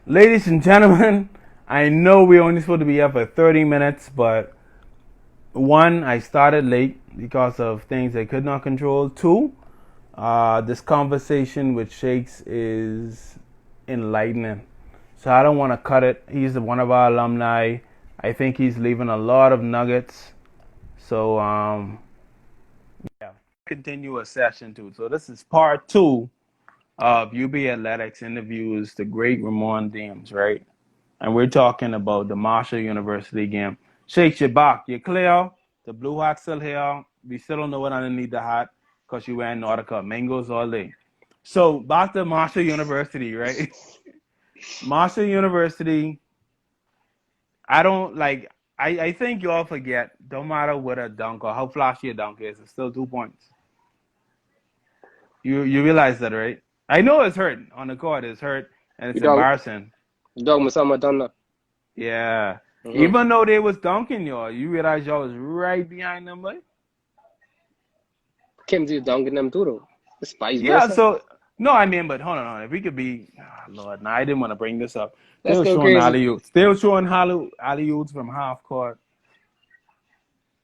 Ladies and gentlemen, I know we're only supposed to be here for 30 minutes, but one, I started late because of things I could not control. Two, this conversation with Shakes is enlightening. So I don't want to cut it. He's one of our alumni. I think he's leaving a lot of nuggets. So, yeah, continue a session two. So this is part two of UB Athletics interviews the great Ramon Deems, right? And we're talking about the Marshall University game. Shake your back. You're clear. The blue hat still here. We still don't know what underneath the hat because you wearing Nautica. Mangoes all day. So back to Marshall University, right? Marshall University, I don't like I think you all forget, don't matter what a dunk or how flashy a dunk is, it's still 2 points. You realize that, right? I know it's hurt on the court, it's hurt and You it's dog, embarrassing. you dog Masama Donna. Yeah. Mm-hmm. Even though they was dunking y'all, you realize y'all was right behind them, like? Kimsey dunking them too though. It's vice Yeah, versa. so no, I mean, but hold on. If we could be, Lord, no, I didn't want to bring this up. They Let's were go showing crazy. alley oops. They were showing alley oops from half court,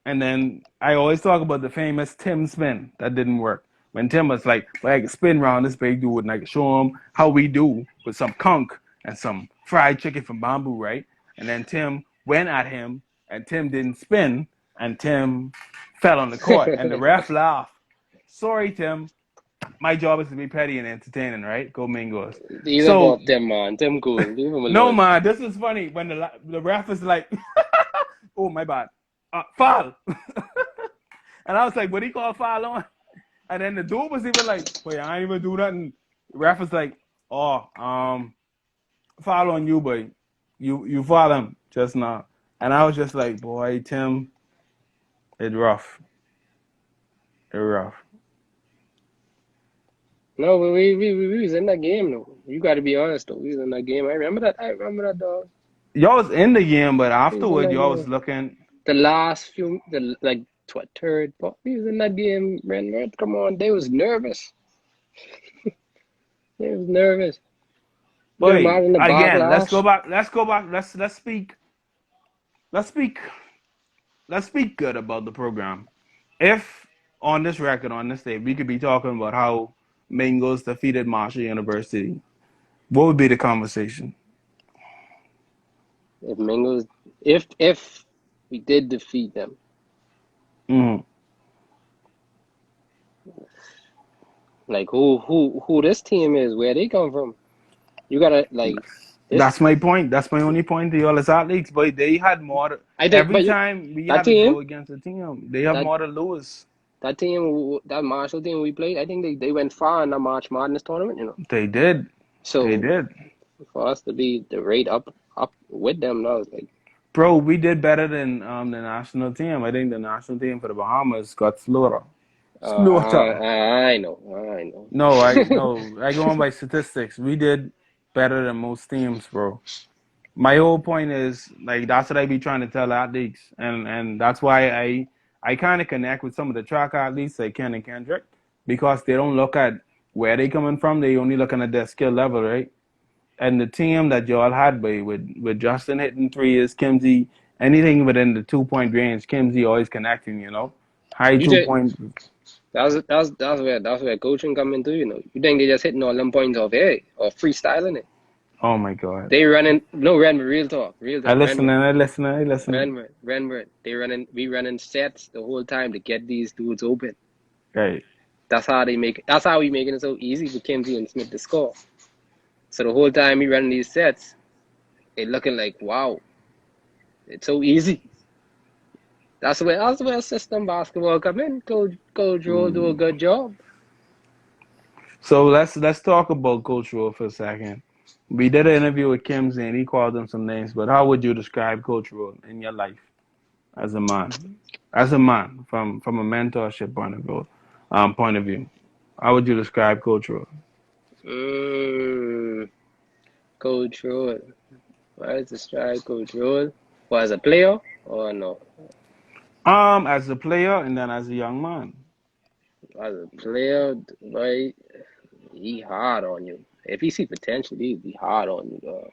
and then I always talk about the famous Tim spin that didn't work. When Tim was like, well, I can spin around this big dude and I can show him how we do with some conch and some fried chicken from bamboo, right? And then Tim went at him and Tim didn't spin and Tim fell on the court and the ref laughed. Sorry, Tim. My job is to be petty and entertaining, right? Go Mingos. These are So off them man. Them cool. Leave them no, alone. man, this is funny when the ref is like, "Oh my bad, foul," and I was like, "What do you call foul on?" And then the dude was even like, "Wait, I ain't even do nothing." The ref was like, "Oh, foul on you, but you foul him just now." And I was just like, "Boy, Tim, it's rough. It's rough." No, we was in that game though. You got to be honest though. We was in that game. I remember that. I remember that dog. Y'all was in the game, but We was in afterward, that y'all was game. looking. The last few, the like what third? But we was in that game. Red, come on. They was nervous. They was nervous. You can Boy, imagine the again, let's go backlash. back. Let's go back. Let's speak. Let's speak. Let's speak good about the program. If on this record, on this day, we could be talking about how Mingos defeated Marshall University, what would be the conversation? If Mingles, if we did defeat them, Mm-hmm. like who this team is, where they come from. You gotta like this. That's my point. That's my only point to y'all as athletes. But they had more. I think, Every but you, time we that had to team, go against a team, they have that more to lose. that team, that Marshall team we played, I think they went far in the March Madness tournament. They did. They So did. for us to be the rate up with them, that was like, Bro, we did better than the national team. I think the national team for the Bahamas got slaughtered. Slaughter. I know, I know. No, I go on by statistics. We did better than most teams, bro. My whole point is like that's what I be trying to tell athletes, and that's why I kind of connect with some of the track athletes like Ken and Kendrick because they don't look at where they coming from. They only looking at their skill level, right? And the team that y'all had, by with Justin hitting threes, Kimsey, anything within the 2 point range, Kimsey always connecting, high You two think point. that's where coaching come into, You think they just hitting all them points off air or freestyling it? Oh my God! They running no Renman, real I talk, listen, Renman. I listen, I listen. Renman. We running sets the whole time to get these dudes open. Right. That's how we making it so easy for Kimsey and Smith to score. So the whole time we running these sets, it looking like wow, it's so easy. That's where system basketball come in. Coach Roll do a Mm. good job. So let's talk about Coach Rule for a second. We did an interview with Kimsey and he called them some names, but how would you describe Coach Rule in your life as a man? As a man, from a mentorship point of view, how would you describe Coach Rule? Mm, Coach Roll. Why is the strike Coach Roll? Well, as a player or no? As a player and then as a young man. As a player, boy, he hard on you. If he see potential, he be hard on you, dog.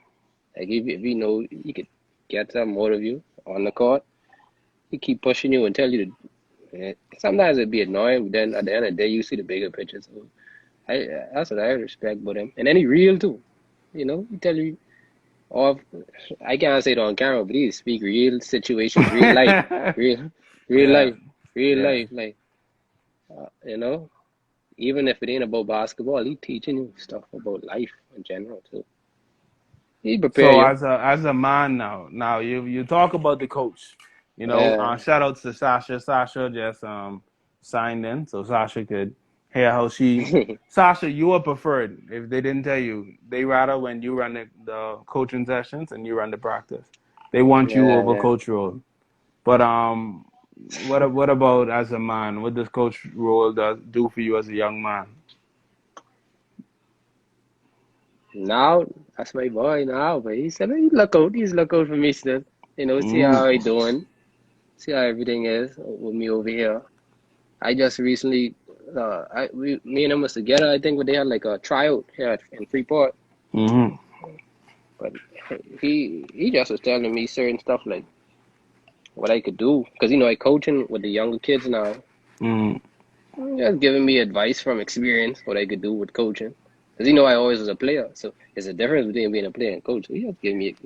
Like if you know you could get something out of you on the court, he keep pushing you and tell you to. Sometimes it'd be annoying, but then at the end of the day, you see the bigger picture. So that's what I respect about him. And then he real too. You know, he tell you off. I can't say it on camera, but he speak real situations, real life, real, real Yeah, life, real yeah. life. Like you know, even if it ain't about basketball, he teaching you stuff about life in general too. He prepare So you. as a man now you talk about the coach. Yeah, Shout outs to Sasha. Sasha just signed in, so Sasha could hear how she. Sasha, you are preferred. If they didn't tell you, they rather when you run the coaching sessions and you run the practice. They want you yeah, over yeah. coach role. But what about as a man? What does coach role do for you as a young man? Now that's my boy now, but he said he look out. He's look out for me still. You know, see Mm, how I doing. See how everything is with me over here. I just recently, me and him was together. I think when they had like a tryout here in Freeport, mm-hmm, but he just was telling me certain stuff like what I could do because I coaching with the younger kids now. mm. Just giving me advice from experience what I could do with coaching because I always was a player, so there's a difference between being a player and coach. So he just giving me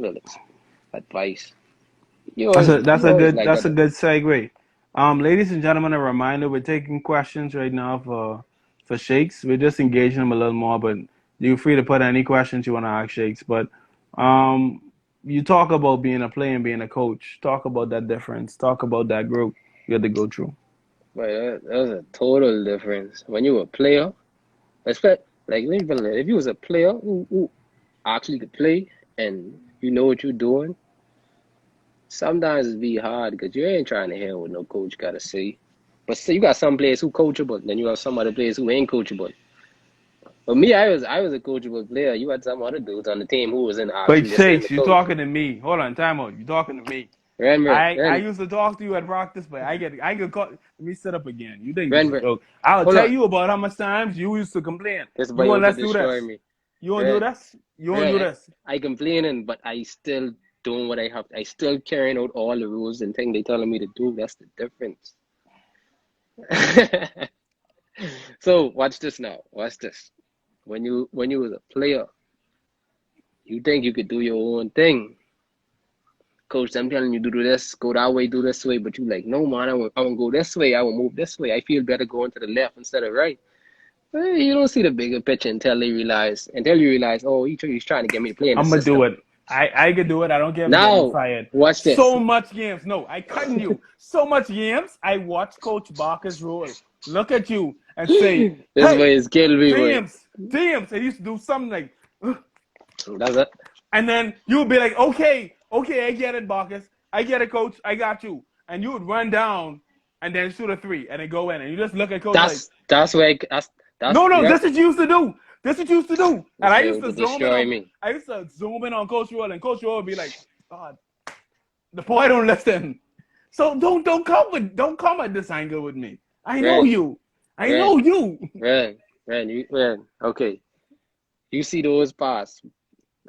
advice. That's a that's You a always good like that's that a though. good segue. Ladies and gentlemen, a reminder: we're taking questions right now for Shakes. We're just engaging them a little more, but you're free to put any questions you want to ask Shakes. But um, you talk about being a player and being a coach. Talk about that difference. Talk about that growth you had to go through. But that was a total difference when you were a player. Expect like let me put it like, if you was a player who actually could play and you know what you're doing, sometimes it be hard because you ain't trying to hear what no coach gotta say. But see, you got some players who coachable, then you have some other players who ain't coachable. But me, I was a coachable player. You had some other dudes on the team who was in But actually listening to Shakes, you coach. talking to me? Hold on, time out. You talking to me? Ren, I Ren, used to talk to you at practice, but I get caught. Let me sit up again. You think this Ren, is a Ren. joke? I'll Hold tell on. you about how much times you used to complain. This You boy want out to let's do destroy this. me. You want to do Ren, this? You want to do Ren, this? I complaining, but I still doing what I have. I still carrying out all the rules and things they telling me to do. That's the difference. So watch this now. Watch this. When you was a player, you think you could do your own thing. Coach, I'm telling you do this, go that way, do this way, but you like, no man, I won't go this way, I will move this way. I feel better going to the left instead of right. You don't see the bigger picture until you realize, oh, he's trying to get me to play in the I'm gonna do system. it. I could do it. I don't care if it get me Now, fired. watch this. So much games. No, I cutting you. So much games. I watch Coach Barker's role. Look at you and say, This "Hey, way is killing me, boy. teams." I used to do something like, That's it. and then you would be like, okay, I get it, Barkers. I get it, coach. I got you. And you would run down and then shoot a three and then go in. And you just look at coach like, That's where that's no, yeah. this is what you used to do. This is what you used to do. And This I way used to to zoom in destroy on me. I used to zoom in on Coach Roll and Coach Roll would be like, God, the boy don't listen. So don't come at this angle with me. I know Ren, you. I know Ren, you. Ren. Okay, you see those parts.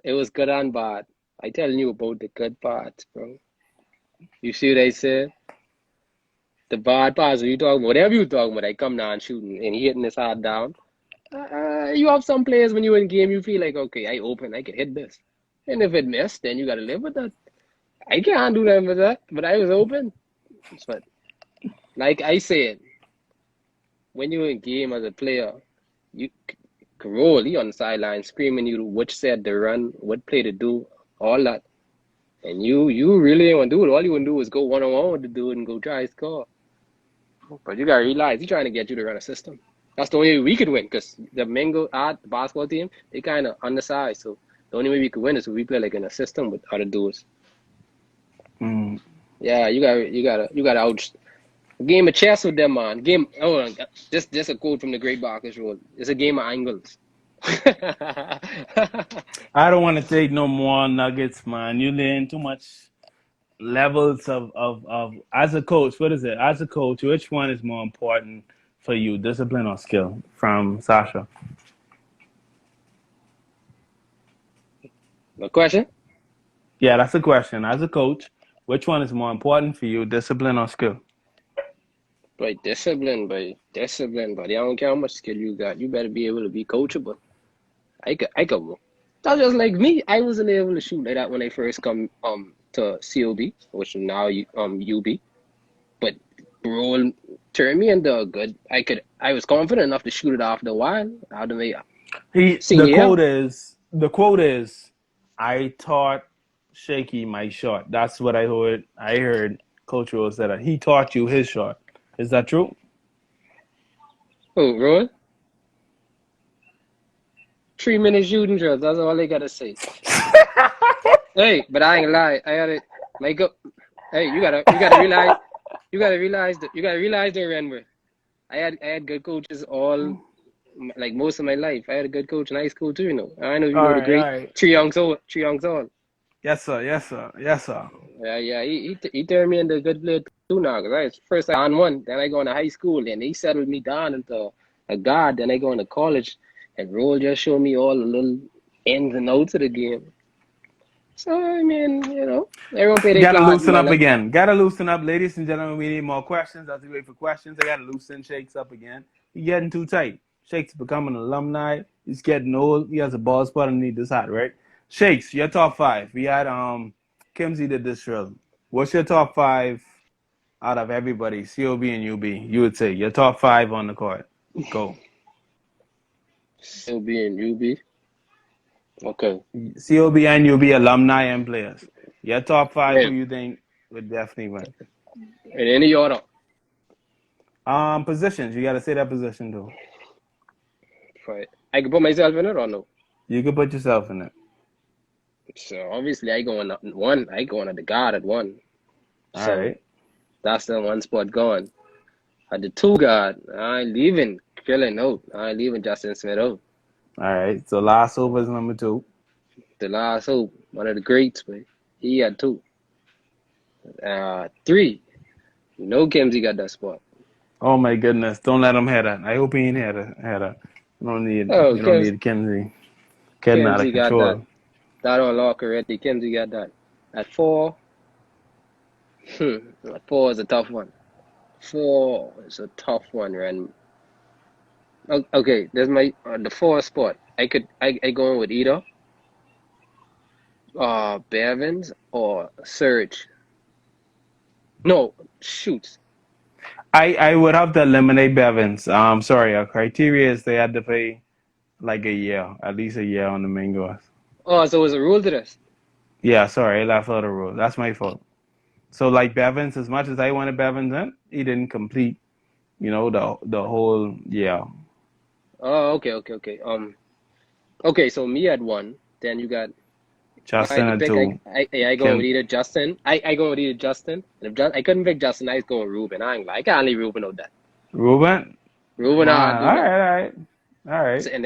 It was good and bad. I telling you about the good parts, bro. You see what I said? The bad parts, you talking about, whatever you talking about, I come down shooting and he hitting his heart down. You have some players when you in game, you feel like, okay, I can hit this. And if it missed, then you got to live with that. I can't do nothing with that, but I was open. But like I said, when you're in game as a player, you can roll, you on the sideline screaming you which set to run, what play to do, all that. And you really ain't want to do it. All you want to do is go one on one with the dude and go try to score. But you gotta realize he's trying to get you to run a system. That's the only way we could win because the Mingo art the basketball team, they kind of undersized. So the only way we could win is if we play like in a system with other dudes. Mm. Yeah, you gotta out game of chess with them, man. Game. Oh, just a quote from the great Barker's rule. It's a game of angles. I don't want to take no more nuggets, man. You learn too much levels of as a coach. What is it? As a coach, which one is more important for you, discipline or skill? From Sasha. No question. Yeah, that's the question. As a coach, which one is more important for you, discipline or skill? Discipline, but I don't care how much skill you got. You better be able to be coachable. I could. That's just like me. I wasn't able to shoot like that when I first come to COB, which now UB. But bro turned me into a good. I was confident enough to shoot it after a while. Out of my He senior year. the quote is I taught Shaky my shot. That's what I heard. I heard Coach Rose said that he taught you his shot. Is that true? Oh, Roy, 3 minute shooting drills. That's all I gotta say. Hey, but I ain't gonna lie. I gotta like go. Hey, you gotta realize you gotta realize the Renver. I had good coaches all like most of my life. I had a good coach in high school too. I don't know if you All know the right, all great right. Tree Young Soul. Yes, sir. Yes, sir. Yes, sir. Yeah, yeah. He turned me into a good player too now. Cause I was first on one, then I go into high school, and he settled me down into a guard. Then I go into college, and Roll just showed me all the little ins and outs of the game. So I mean, everyone play their Gotta part in loosen my up life. again. Gotta loosen up, ladies and gentlemen. We need more questions. As we wait for questions, I gotta loosen Shakes up again. He's getting too tight. Shakes becoming an alumni. He's getting old. He has a bald spot underneath his hat, right? Shakes, your top five. We had Kimsey did this drill. What's your top five out of everybody? COB and UB. You would say your top five on the court. Go. Still being UB. Okay. COB and UB alumni and players. Your top five. Who Right. you think would definitely win? In any order. Positions. You gotta say that position too. Right. I can put myself in it or no? You can put yourself in it. So obviously I go on one. I go on the guard at one. All So right. that's the one spot gone. At the two guard, I ain't leaving Killing out. I ain't leaving Justin Smith out. All right. So last over is number two. The last hope, one of the greats, but he had two. Three. Kimsey got that spot. Oh my goodness! Don't let him have that. I hope he ain't had a. Oh, You don't need Kenzie getting out of Kimsey got that. control. That on lock already. Kimsey got that. At four, at four is a tough one. Four is a tough one, Ren. Okay, there's my the four spot. I go in with either Bevins or Surge. No, shoot. I would have to eliminate Bevins. Sorry. Our criteria is they had to play like a year, at least a year on the main course. Oh, so there's a rule to this. Yeah. Sorry, I left out the rule. That's my fault. So like Bevins, as much as I wanted Bevins in, he didn't complete. The whole year. Oh, okay. Okay, so me at one. Then you got. If I Justin had to at pick, two. I go with Kim either Justin. I go with either Justin. And if I couldn't pick Justin, I was going with Ruben. I can't leave Ruben out that. Ruben. Ruben, I Man. do All that. right. All right. All right. So, and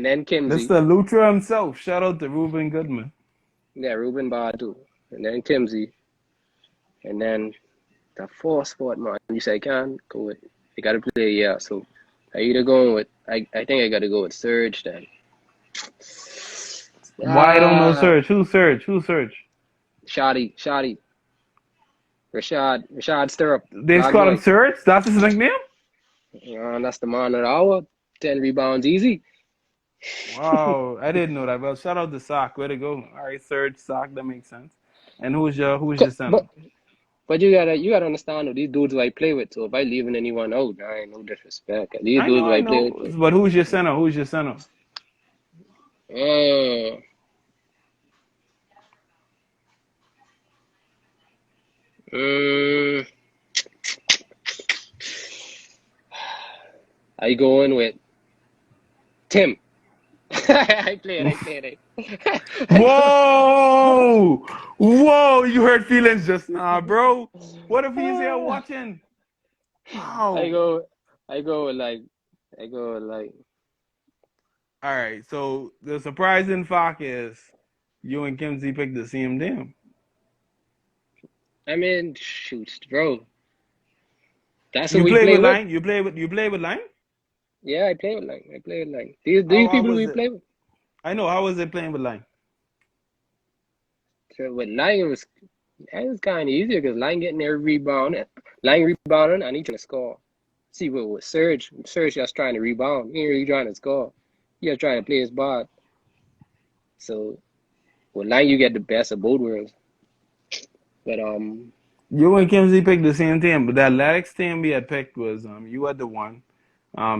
then Kimsey. Mr. Lutra himself. Shout out to Ruben Goodman. Yeah, Ruben Badu. And then Kimsey. And then the fourth spot, man. You say I can't go with. I gotta play, yeah. So I either going with. I think I gotta go with Surge then. Why don't know Ah, Surge? Who Surge? Who Surge? Shoddy, Rashad Stirrup, They just Black call him Boy. Surge? That's his nickname? That's the man of the hour. 10 rebounds easy. Wow, I didn't know that. Well, shout out to Sock. Way to go. All right, Surge, Sock, that makes sense. And who's your center? But you gotta understand though, these dudes who I play with. So if I leaving anyone out, I ain't no disrespect. These dudes who I I play know. with. But who's your center? Who's your center? Uh, mm, I go in with Tim. I played it. I go. Whoa! Whoa! You hurt feelings just now, bro. What if he's here Ah, watching? I Wow. go. I go with like. I go with like. All right, so the surprising fact is you and Kimsey picked the same team. I mean, shoot, bro. That's what You we play play with with. line? You play with line? Yeah, I play with like. I play with like. These How people who was we it? play with. I know. How was it playing with line? So with Lang, it was kind of easier because Lang getting their rebound, Lang rebounding, and he trying to score. See what with Serge just trying to rebound. He ain't really trying to score. He just trying to play his ball. So with Lang, you get the best of both worlds. But You and Kimsey picked the same team, but the athletics team we had picked was you had the one,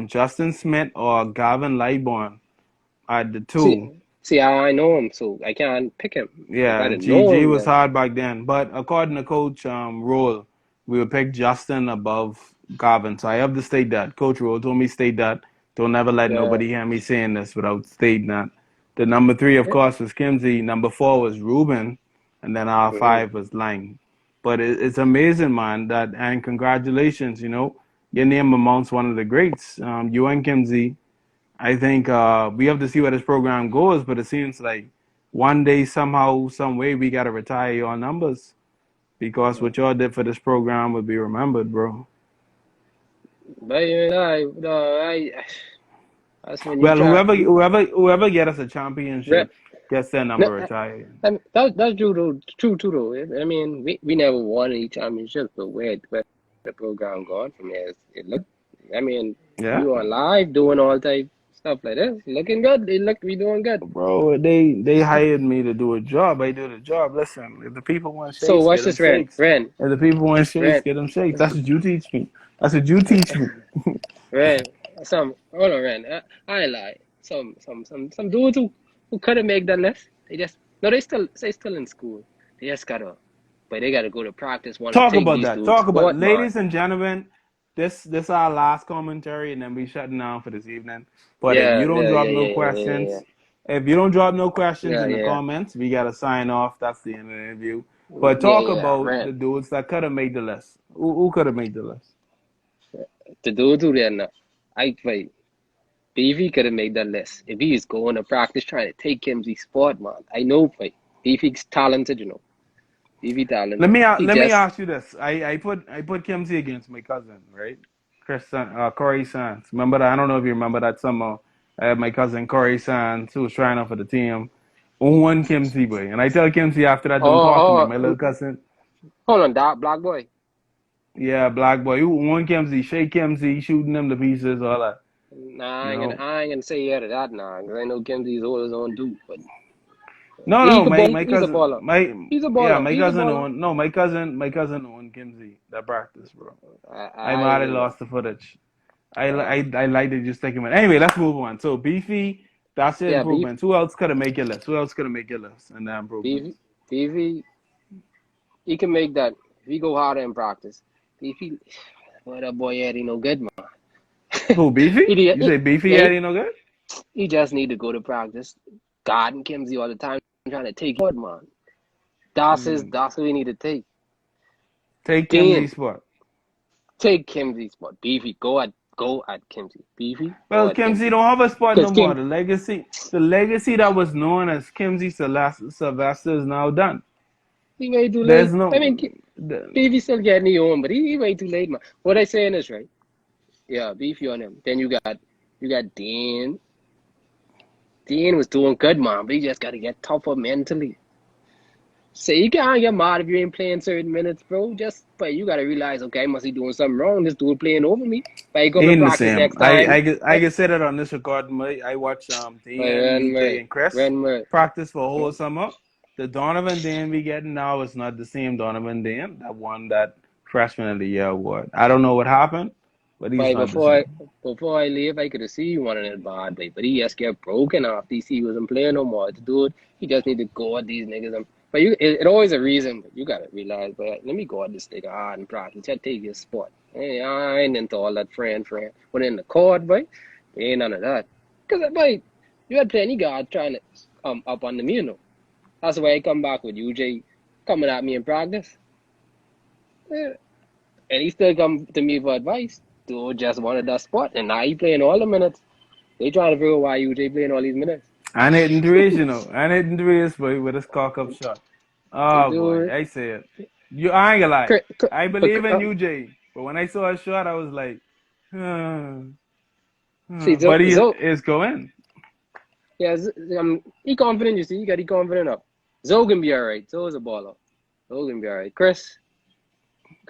Justin Smith or Gavin Lightborn at the see, two. see how I know him, so I can't pick him. If I Yeah, didn't know GG him, was then hard back then. But according to Coach Roll, we would pick Justin above Gavin. So I have to state that. Coach Roll told me state that. Don't ever let yeah, nobody hear me saying this without stating that. The number three, of yeah. course, was Kimsey. Number four was Ruben. And then our Mm-hmm. five was Lang. But it's amazing, man, that and congratulations, your name amongst one of the greats. You and Kimsey, I think we have to see where this program goes, but it seems like one day, somehow, some way, we got to retire your numbers because what y'all did for this program will be remembered, bro. But you know, that's when you Well, try. whoever get us a Re- championship gets their no, number retired. that's true though. True too though. I mean, we never won any championships, but where the program gone from there, it look. I mean, Yeah, we on live doing all type stuff like this, looking good. We doing good. bro. They hired me to do a job. I do the job. Listen, if the people want So shakes, get what's them this, Ren? shakes. If the people want shakes, Ren, get them shakes. That's what you teach me. That's what you teach me. Ren. Hold on, Ren. I ain't lie. Some dudes who couldn't make that list. They just no, they still in school. They just gotta, but they gotta go to practice. Want to Talk take about these that. dudes Talk about, sport, man. ladies and gentlemen. This our last commentary, and then we shutting down for this evening. But if Yeah, you don't yeah, drop yeah, no yeah, yeah, questions, if you don't drop no questions yeah, in the yeah, comments, we gotta sign off. That's the end of the interview. yeah, But yeah, talk yeah. about the Ren. dudes that could have made the list. Who could have made the list? The dudes who there now. I wait. Beefy could have made that list if he is going to practice trying to take Kimsey's sport, man. I know, wait. Beefy's talented, you know. Beefy talented. He Let me just ask you this. I put Kimsey against my cousin, right? Corey Sands. Remember that? I don't know if you remember that summer. I had my cousin Corey Sands who was trying out for the team. On one Kimsey boy, and I tell Kimsey after that, don't talk to me, my little cousin. hold on, Doc, Black Boy. Yeah, black boy. Who one Kimsey, shake Kimsey, shooting them to pieces, all that. Nah, You know. I ain't gonna say yeah to that now, because I know Kimsey's all his own dude, but No, he no, could ball. my He's a cousin, baller. my He's a yeah, baller. my He's a cousin baller. on no, my cousin on Kimsey that practice, bro. I I might have ain't know. lost the footage. I Uh, I like to just take him in. Anyway, let's move on. So Beefy, that's the yeah, improvements. Who else could have make your list? Who else could have make your list? And the improvements. Beefy, he can make that if he go harder in practice. Beefy, boy, that boy Eddie no good, man. Who Beefy? You say Beefy? Yeah, Yeah, you know good. he just need to go to practice. God and Kimsey all the time trying to take it, man. Mm. That's what we need to take. Take Then Kimsey's spot. take Kimsey's spot. Beefy, go at Kimsey. Beefy, go Well, at Kimsey Kimsey. don't have a spot no Cause more. Kim The legacy that was known as Kimsey Sylvester is now done. he way too There's late. I no. mean Beefy still getting the on, but he way too late, man. What I saying is right. Yeah, Beefy on him. Then you got Dan. Dan was doing good, man, but he just gotta get tougher mentally. So you can't get mad if you ain't playing certain minutes, bro. But you gotta realize, okay, I must be doing something wrong. This dude playing over me. But you come to Ain't the practice same. next I time. I get I I, can say that on this recording. I watch Dan, Ren UJ, Murray, and Chris Ren Murray. practice for a whole summer. The Donovan Dan we getting now is not the same Donovan Dan that won that freshman of the year award. I don't know what happened, but he's But not the same. before I leave, I could have seen you wanted it bad, but he just get broken off. DC wasn't playing no more. The dude, he just need to go at these niggas. But it always a reason. But you gotta realize, but let me go at this nigga hard and practice. Just take your spot. Hey, I ain't into all that friend. But in the court, boy, ain't none of that. Cause boy, you had plenty guys trying to come up on me, you know. That's why I come back with UJ coming at me in practice. Yeah. And he still come to me for advice. Dude just wanted that spot, and now he playing all the minutes. They trying to figure out why UJ playing all these minutes. And hitting threes, and hitting threes, boy, with his cock up shot. Oh boy, Dude, I say it. I ain't gonna lie. cra- cra- I but believe in you, Jay. But when I saw a shot, I was like, see, but he so is going. yeah, he confident. You see, he got he confident up. Zoe can be alright. Zoe is a baller. Zoe can be alright. Chris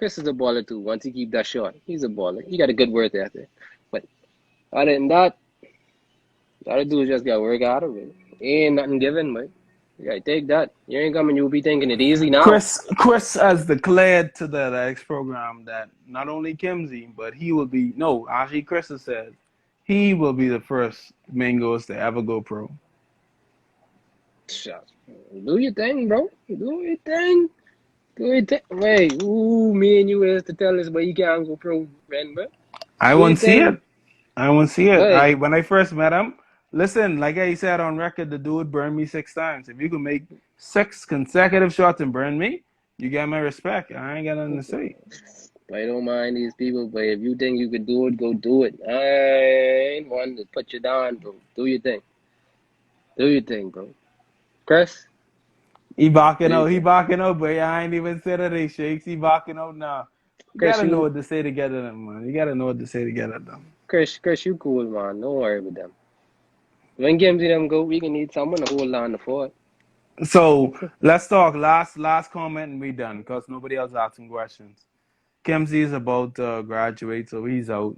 is a baller too. Once he keep that short, he's a baller. He got a good work ethic. But other than that, all I do is just gotta work out of it. Ain't nothing given, man. You gotta take that. You ain't coming, you'll be thinking it easy now. Chris has declared to the X program that not only Kimsey, but he will be no, actually Chris has said he will be the first Mangos to ever go pro. Shucks. Do your thing, bro. Do your thing. Do your thing. Wait, ooh, me and you is to tell us, but you can't go pro, man, bro. I Do your won't see thing. it. I won't see it. Wait, I when I first met him, listen, like I said on record, the dude burned me 6 times. If you can make 6 consecutive shots and burn me, you get my respect. I ain't got nothing to say. I don't mind these people, but if you think you could do it, go do it. I ain't one to put you down, bro. Do your thing. Do your thing, bro. Chris, He do barking your out. He thing. barking out, but I ain't even said it. They shakes. He barking out now. You Chris, gotta know you, what to say together, them, man. You gotta know what to say together, them. Chris, you cool, man. Don't worry about them. When games them go, we can need someone to hold on the fort. So let's talk. Last comment and we done because nobody else asking questions. Kemsey is about to graduate, so he's out.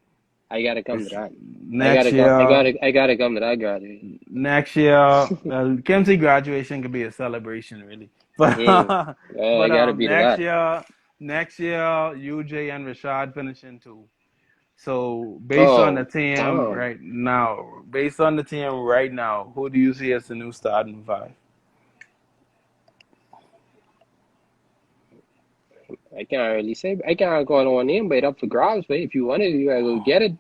I gotta come to It's that. I next gotta come. year. I gotta come to that graduation. Next year, Kemsey graduation could be a celebration, really. But Mm. I gotta be to next that. year, UJ and Rashad finishing too. So Oh, damn. based on the team right now, who do you see as the new starting five? I can't really say. I can't call on name, but it up for grabs. But if you want it, you gotta go get it.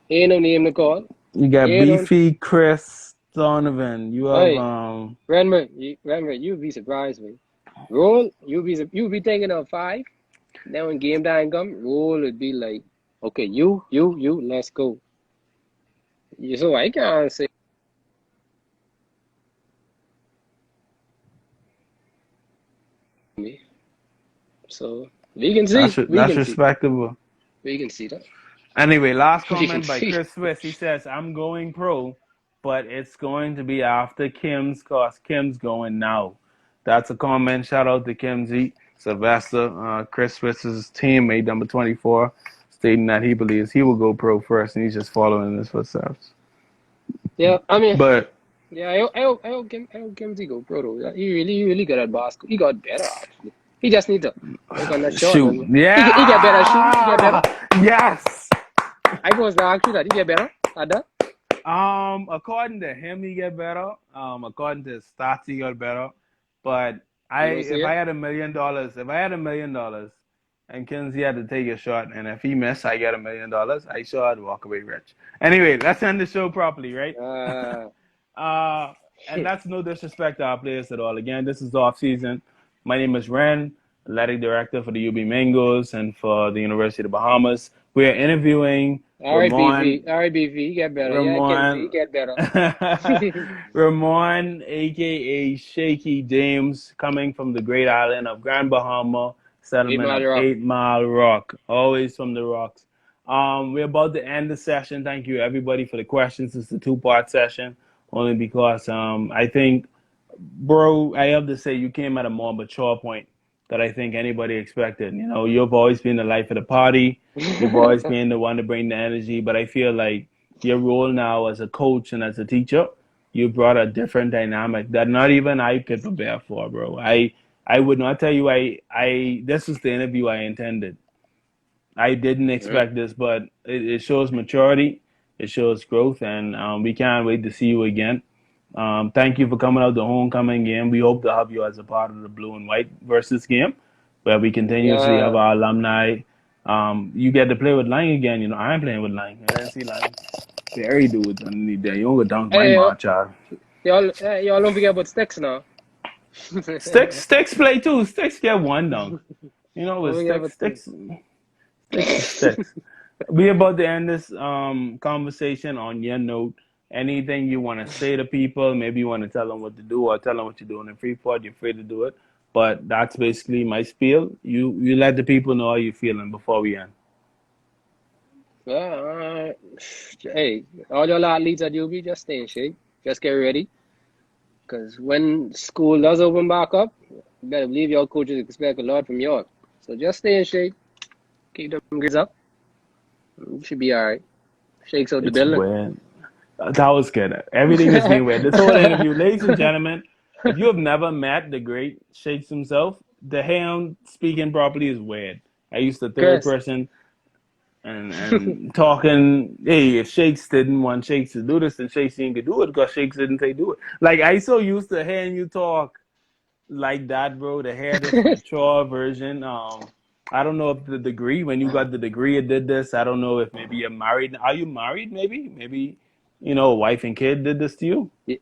Ain't no name to call. You got Ain't no. Beefy, Chris, Donovan. You have Hey, Renmer, you'd be surprised me. Roll, you'd be thinking of five. Then when game time come, roll would be like, okay, you, let's go. So I can't say me. So we that's can see, respectable. we can see that, Anyway, last we can comment by see. Chris Swiss. He says, "I'm going pro, but it's going to be after Kim's cause Kim's going now." That's a comment. Shout out to Kim Z. Sylvester, Chris Swiss's teammate, number 24, stating that he believes he will go pro first, and he's just following in his footsteps. Yeah, I mean, But yeah, I hope Kimsey go pro though. Yeah, he really good at basketball. He got better actually. He just need to work on that shot, shoot, man. He get better at shooting. He get better. yeah, yes. I was to ask you that. He get better at that. According to him, he get better. According to his stats, he got better. But You don't see if I it. had $1 million, and Kinsey had to take a shot, and if he missed, I get $1 million. I sure I'd walk away rich. Anyway, let's end the show properly, right? Uh, uh, and that's no disrespect to our players at all. Again, this is off season. My name is Ren, athletic director for the UB Mangoes and for the University of the Bahamas. We are interviewing all right, Ramon BV. All right, BV. He get better. Yeah, Kimsey. He Ramon, get better. Ramon, aka Shaky James, coming from the great island of Grand Bahama, Eight settlement Mile of Rock. 8 Mile Rock, always from the rocks. We're about to end the session. Thank you, everybody, for the questions. It's a two-part session, only because I think, bro, I have to say you came at a more mature point that I think anybody expected. You know, you've always been the life of the party. You've always been the one to bring the energy, but I feel like your role now as a coach and as a teacher, you brought a different dynamic that not even I could prepare for, bro. I would not tell you I this is the interview I intended. I didn't Mhm. expect this, but it shows maturity, it shows growth, and we can't wait to see you again. Thank you for coming out the homecoming game. We hope to have you as a part of the blue and white versus game, where we continuously have Yeah. our alumni. You get to play with Lang again. You know, I'm playing with Lang. I didn't see Lang. Very dudes underneath there. You don't go dunk my Hey, march out. y'all don't forget about sticks now. Sticks play too. Sticks get one dunk. You know, with Don't forget about sticks. sticks is sticks. We about to end this conversation on your note. Anything you want to say to people? Maybe you want to tell them what to do or tell them what you're doing in Freeport. You're free to do it. But that's basically my spiel. You let the people know how you're feeling before we end. Hey, all y'all athletes at UB, just stay in shape. Just get ready. Because when school does open back up, you better believe your coaches expect a lot from you. So just stay in shape, keep them grades up. You should be all right. Shakes out the It's building. weird. That was good. Everything is being weird. This whole interview, ladies and gentlemen, if you have never met the great Shakes himself, the him speaking properly is weird. I used the third Chris. person and talking. Hey, if Shakes didn't want Shakes to do this, then Shakes didn't do it because Shakes didn't say do it. Like I so used to hearing you talk like that, bro. To hear this mature version. I don't know if the degree when you got the degree it did this. I don't know if maybe you're married. Are you married? Maybe wife and kid did this to you. This,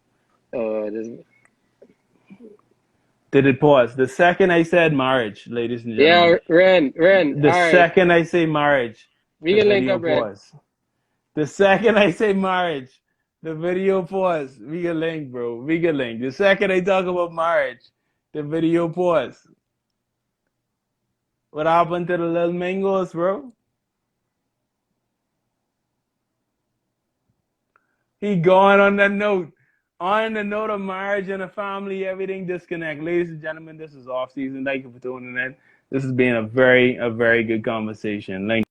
Did it pause? The second I said marriage, ladies and yeah, gentlemen, Ren. the All right, second I say marriage, we the can link video up, Ren. pause. The second I say marriage, the video pause. We can link, bro. We can link. The second I talk about marriage, the video pause. What happened to the little mangoes, bro? He going on that note. On the note of marriage and a family, everything disconnect. Ladies and gentlemen, this is off season. Thank you for tuning in. This has been a very good conversation. Link.